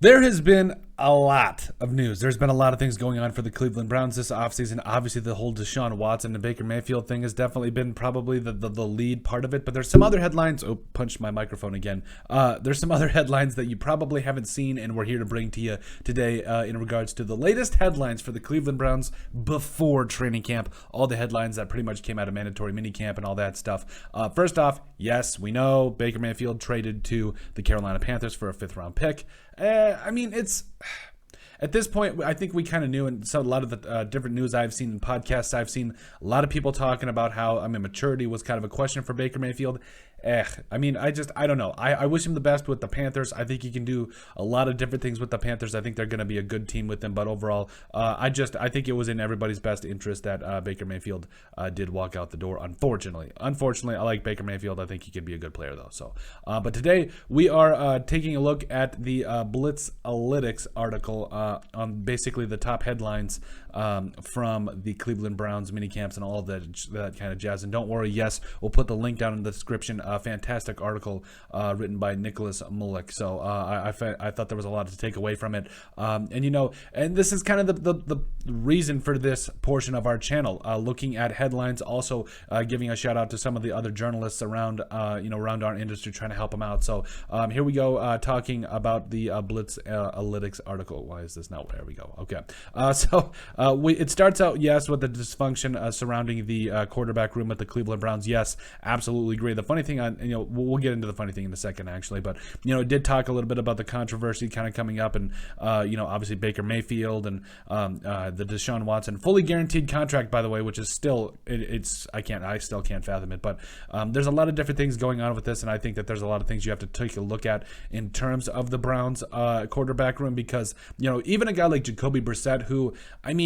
There has been a lot of news. There's been a lot of things going on for the Cleveland Browns this offseason. Obviously, the whole Deshaun Watson and Baker Mayfield thing has definitely been probably the lead part of it. But there's some other headlines. Oh, punched my microphone again. There's some other headlines that you probably haven't seen, and we're here to bring to you today in regards to the latest headlines for the Cleveland Browns before training camp. All the headlines that pretty much came out of mandatory minicamp and all that stuff. First off, yes, we know Baker Mayfield traded to the Carolina Panthers for a 5th-round pick. I mean, it's at this point, I think we kind of knew, and so a lot of the different news I've seen in podcasts, I've seen a lot of people talking about how, maturity was kind of a question for Baker Mayfield. I don't know. I wish him the best with the Panthers. I think he can do a lot of different things with the Panthers. I think they're going to be a good team with him. But overall, I think it was in everybody's best interest that Baker Mayfield did walk out the door. Unfortunately, I like Baker Mayfield. I think he could be a good player though. So, but today we are taking a look at the BLITZALYTIcs article on basically the top headlines from the Cleveland Browns minicamps and all of that kind of jazz. And don't worry, yes, we'll put the link down in the description. A fantastic article written by Nicholas Mullick. So I thought there was a lot to take away from it. And this is kind of the reason for this portion of our channel, looking at headlines, also giving a shout out to some of the other journalists around around our industry, trying to help them out. So here we go, talking about the BLITZALYTIcs article. Why is this not? There we go. Okay. It starts out, yes, with the dysfunction surrounding the quarterback room at the Cleveland Browns. Yes, absolutely agree. The funny thing, we'll get into the funny thing in a second, actually, but it did talk a little bit about the controversy kind of coming up, and obviously Baker Mayfield and the Deshaun Watson fully guaranteed contract, by the way, which is still I still can't fathom it. But there's a lot of different things going on with this, and I think that there's a lot of things you have to take a look at in terms of the Browns quarterback room, because even a guy like Jacoby Brissett, who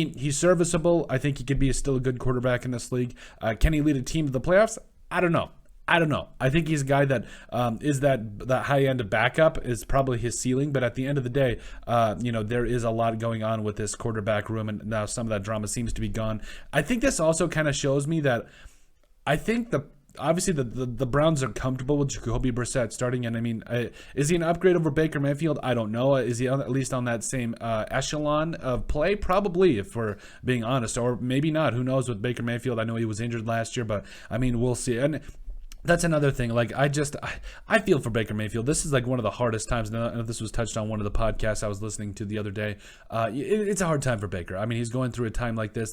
he's serviceable. I think he could be still a good quarterback in this league. Can he lead a team to the playoffs? I don't know. I think he's a guy that is that high end of backup is probably his ceiling. But at the end of the day, there is a lot going on with this quarterback room, and now some of that drama seems to be gone. I think this also kind of shows me that I think obviously the Browns are comfortable with Jacoby Brissett starting, and is he an upgrade over Baker Mayfield? I don't know. Is he at least on that same echelon of play? Probably, if we're being honest, or maybe not. Who knows with Baker Mayfield? I know he was injured last year, but we'll see. And that's another thing. Like, I feel for Baker Mayfield. This is like one of the hardest times. And this was touched on one of the podcasts I was listening to the other day. It's a hard time for Baker. He's going through a time like this.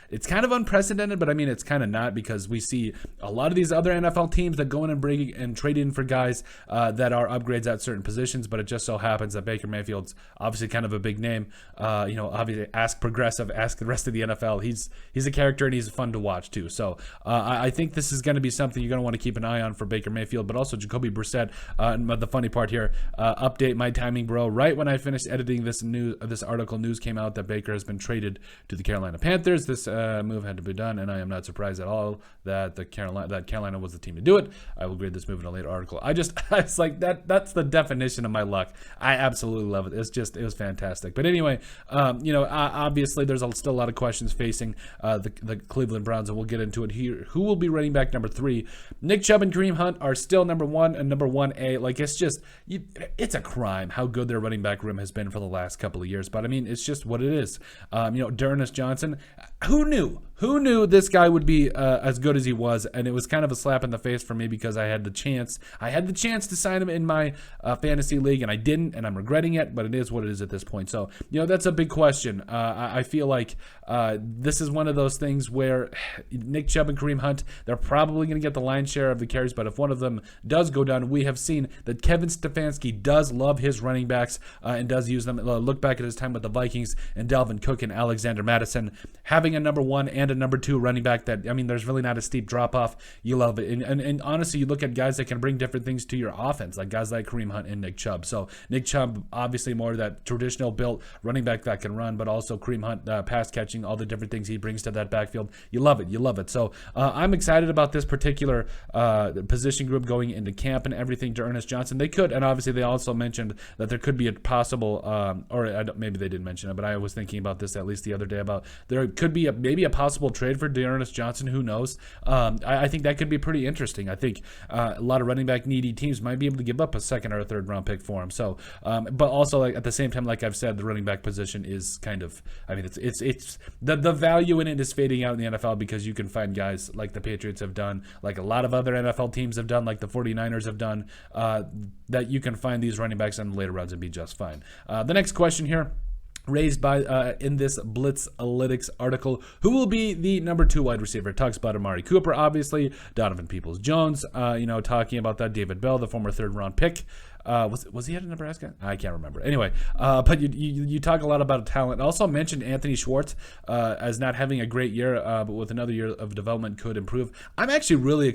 It's kind of unprecedented, but it's kind of not, because we see a lot of these other NFL teams that go in and bring and trade in for guys that are upgrades at certain positions. But it just so happens that Baker Mayfield's obviously kind of a big name. Obviously, ask Progressive, ask the rest of the NFL. He's a character, and he's fun to watch too. So I think this is going to be something you're going to want to keep an eye on for Baker Mayfield, but also Jacoby Brissett. And the funny part here, update my timing, bro. Right when I finished editing this article, news came out that Baker has been traded to the Carolina Panthers. This move had to be done, and I am not surprised at all that Carolina was the team to do it. I will grade this move in a later article. It's like that's the definition of my luck. I absolutely love it. It was fantastic. But anyway, obviously there's still a lot of questions facing the Cleveland Browns, and we'll get into it here. Who will be running back number 3? Nick Chubb and Kareem Hunt are still number 1 and number 1A. Like, it's a crime how good their running back room has been for the last couple of years. But it's just what it is. D'Ernest Johnson, who knew this guy would be as good as he was? And it was kind of a slap in the face for me, because I had the chance to sign him in my fantasy league, and I didn't, and I'm regretting it. But it is what it is at this point. So that's a big question. I feel like this is one of those things where Nick Chubb and Kareem Hunt, they're probably going to get the lion's share of the carries, but if one of them does go down, we have seen that Kevin Stefanski does love his running backs and does use them. Look back at his time with the Vikings and Dalvin Cook and Alexander Mattison. Having a number 1 and a number 2 running back that, there's really not a steep drop-off. You love it. And honestly, you look at guys that can bring different things to your offense, like guys like Kareem Hunt and Nick Chubb. So Nick Chubb, obviously more that traditional built running back that can run, but also Kareem Hunt, pass catching, all the different things he brings to that backfield. You love it. So I'm excited about this particular position group going into camp and everything to Ernest Johnson. They could, and obviously they also mentioned that there could be a possible, maybe they didn't mention it, but I was thinking about this at least the other day about there could be maybe a possible trade for Ernest Johnson. Who knows? I think that could be pretty interesting. I think a lot of running back needy teams might be able to give up a second or a third round pick for him. So, but also like at the same time, like I've said, the running back position is kind of, I mean, it's the value in it is fading out in the NFL because you can find guys like the Patriots have done, like a lot of other NFL teams have done, like the 49ers have done, that you can find these running backs in the later rounds and be just fine. The next question here, raised by in this BLITZALYTICS article, who will be the number 2 wide receiver? It talks about Amari Cooper, obviously, Donovan Peoples-Jones, talking about that, David Bell, the former 3rd-round pick. Was he at Nebraska? I can't remember. Anyway, but you talk a lot about talent. Also mentioned Anthony Schwartz as not having a great year, but with another year of development could improve. I'm actually really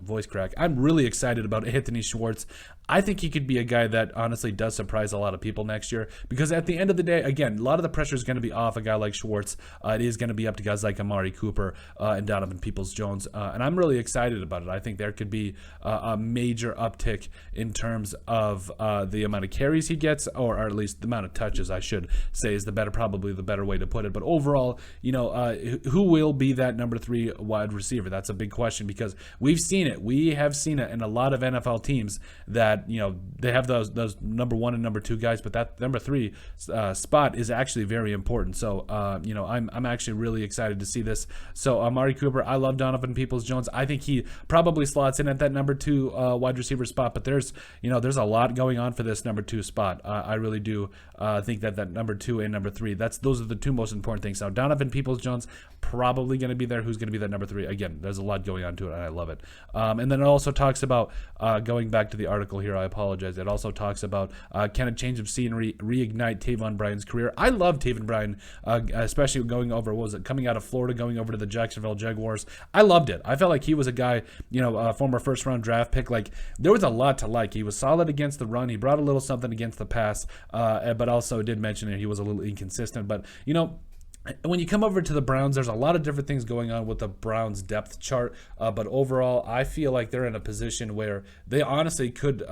voice crack. I'm really excited about Anthony Schwartz. I think he could be a guy that honestly does surprise a lot of people next year, because at the end of the day, again, a lot of the pressure is going to be off a guy like Schwartz. It is going to be up to guys like Amari Cooper and Donovan Peoples-Jones, and I'm really excited about it. I think there could be a major uptick in terms of the amount of carries he gets, or at least the amount of touches, I should say, is probably the better way to put it. But overall, who will be that number 3 wide receiver? That's a big question, because we've seen it. We have seen it in a lot of NFL teams that they have those number 1 and number 2 guys, but that number 3 spot is actually very important. So I'm actually really excited to see this. So Amari Cooper, I love Donovan Peoples-Jones. I think he probably slots in at that number 2 wide receiver spot, but there's a lot going on for this number 2 spot. I really do think that number 2 and number 3, those are the 2 most important things. Now Donovan Peoples-Jones probably going to be there. Who's going to be that number 3? Again, there's a lot going on to it, and I love it. And then it also talks about going back to the article here. I apologize. It also talks about can a change of scenery reignite Taven Bryan's career? I love Taven Bryan, especially coming out of Florida, going over to the Jacksonville Jaguars. I loved it. I felt like he was a guy, former 1st-round draft pick. Like, there was a lot to like. He was solid against the run. He brought a little something against the pass, but also did mention that he was a little inconsistent. But, when you come over to the Browns, there's a lot of different things going on with the Browns depth chart, but overall, I feel like they're in a position where they honestly could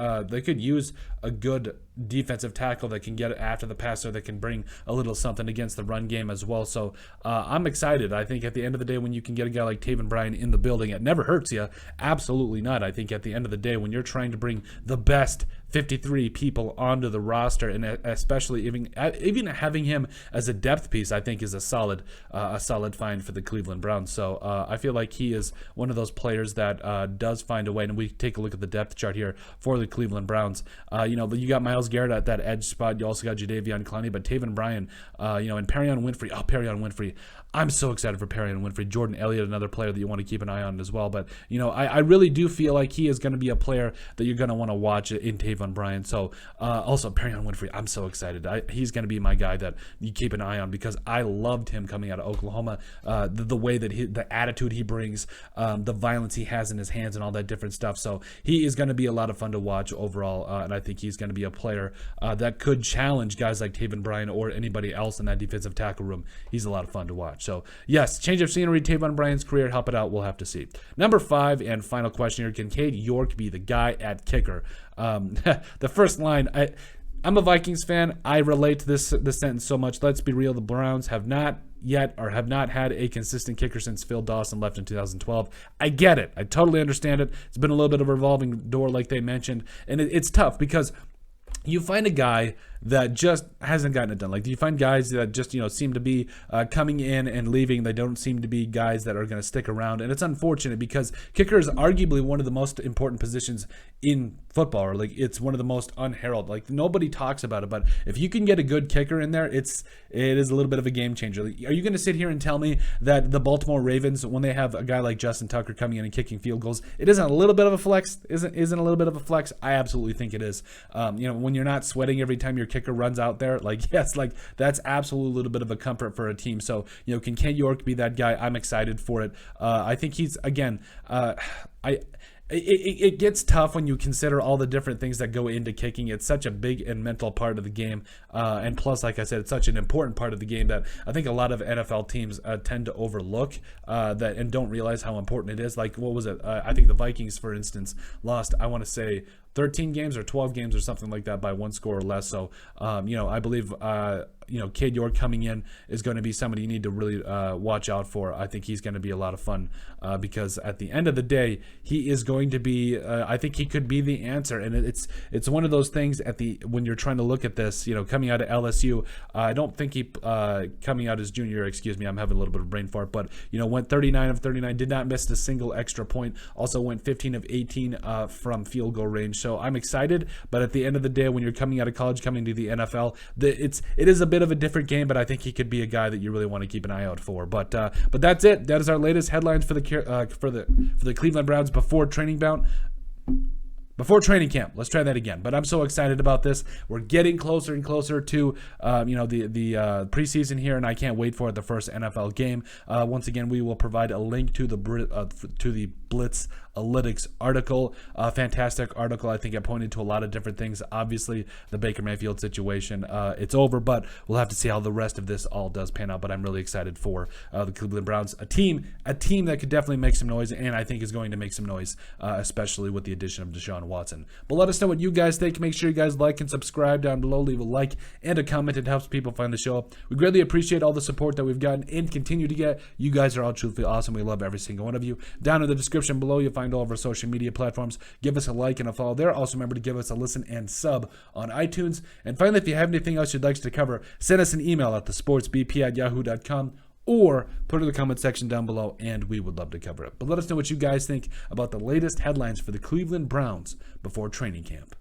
use a good defensive tackle that can get after the passer, that can bring a little something against the run game as well. So I'm excited. I think at the end of the day, when you can get a guy like Taven Bryan in the building, it never hurts you. Absolutely not. I think at the end of the day, when you're trying to bring the best 53 people onto the roster, and especially even having him as a depth piece, I think is a solid find for the Cleveland Browns. So I feel like he is one of those players that does find a way. And we take a look at the depth chart here for the Cleveland Browns. You got Myles Garrett at that edge spot. You also got Jadeveon Clowney, but Taven Bryan, and Perrion Winfrey. I'm so excited for Perrion Winfrey. Jordan Elliott, another player that you want to keep an eye on as well. But, I really do feel like he is going to be a player that you're going to want to watch in Taven Bryan. So, also Perrion Winfrey, I'm so excited. He's going to be my guy that you keep an eye on, because I loved him coming out of Oklahoma. The way that the attitude he brings, the violence he has in his hands and all that different stuff. So he is going to be a lot of fun to watch overall. And I think he's going to be a player that could challenge guys like Taven Bryan or anybody else in that defensive tackle room. He's a lot of fun to watch. So, yes, change of scenery, Taven Bryan's career, help it out. We'll have to see. Number 5 and final question here. Can Cade York be the guy at kicker? The first line, I'm a Vikings fan. I relate to this sentence so much. Let's be real. The Browns have not had a consistent kicker since Phil Dawson left in 2012. I get it. I totally understand it. It's been a little bit of a revolving door, like they mentioned. And it's tough because you find a guy that just hasn't gotten it done. Like, do you find guys that just, seem to be coming in and leaving? They don't seem to be guys that are going to stick around. And it's unfortunate because kicker is arguably one of the most important positions in football, or like it's one of the most unheralded. Like, nobody talks about it, but if you can get a good kicker in there, it is a little bit of a game changer. Are you going to sit here and tell me that the Baltimore Ravens, when they have a guy like Justin Tucker coming in and kicking field goals, it isn't a little bit of a flex? Isn't a little bit of a flex? I absolutely think it is. When you're not sweating every time your kicker runs out there, that's absolutely a little bit of a comfort for a team. So, can Cade York be that guy? I'm excited for it. I think he's, again, it gets tough when you consider all the different things that go into kicking. It's such a big and mental part of the game, and plus, like I said, it's such an important part of the game that I think a lot of NFL teams tend to overlook that and don't realize how important it is. Like, what was it? I think the Vikings, for instance, lost, I want to say, 13 games or 12 games or something like that by one score or less. So, I believe, Cade York coming in is going to be somebody you need to really watch out for. I think he's going to be a lot of fun because at the end of the day, he is going to be, I think he could be the answer. And it's one of those things when you're trying to look at this, coming out of LSU, I don't think he, coming out his junior year, excuse me, I'm having a little bit of brain fart, but, went 39 of 39, did not miss a single extra point, also went 15 of 18 from field goal range. So I'm excited, but at the end of the day, when you're coming out of college, coming to the NFL, it is a bit of a different game, but I think he could be a guy that you really want to keep an eye out for. But that's it. That is our latest headlines for the Cleveland Browns before training camp. Let's try that again. But I'm so excited about this. We're getting closer and closer to the preseason here, and I can't wait for the first NFL game. Once again, we will provide a link to the BLITZALYTICS article. Fantastic article. I think it pointed to a lot of different things. Obviously, the Baker Mayfield situation, it's over, but we'll have to see how the rest of this all does pan out. But I'm really excited for the Cleveland Browns, a team that could definitely make some noise, and I think is going to make some noise, especially with the addition of Deshaun Watson. But let us know what you guys think. Make sure you guys like and subscribe down below. Leave a like and a comment. It helps people find the show. We greatly appreciate all the support that we've gotten and continue to get. You guys are all truthfully awesome. We love every single one of you. Down in the description below, you'll find all of our social media platforms. Give us a like and a follow there. Also remember to give us a listen and sub on iTunes. And finally, if you have anything else you'd like us to cover, send us an email at thesportsbp@yahoo.com or put it in the comment section down below, and we would love to cover it. But let us know what you guys think about the latest headlines for the Cleveland Browns before training camp.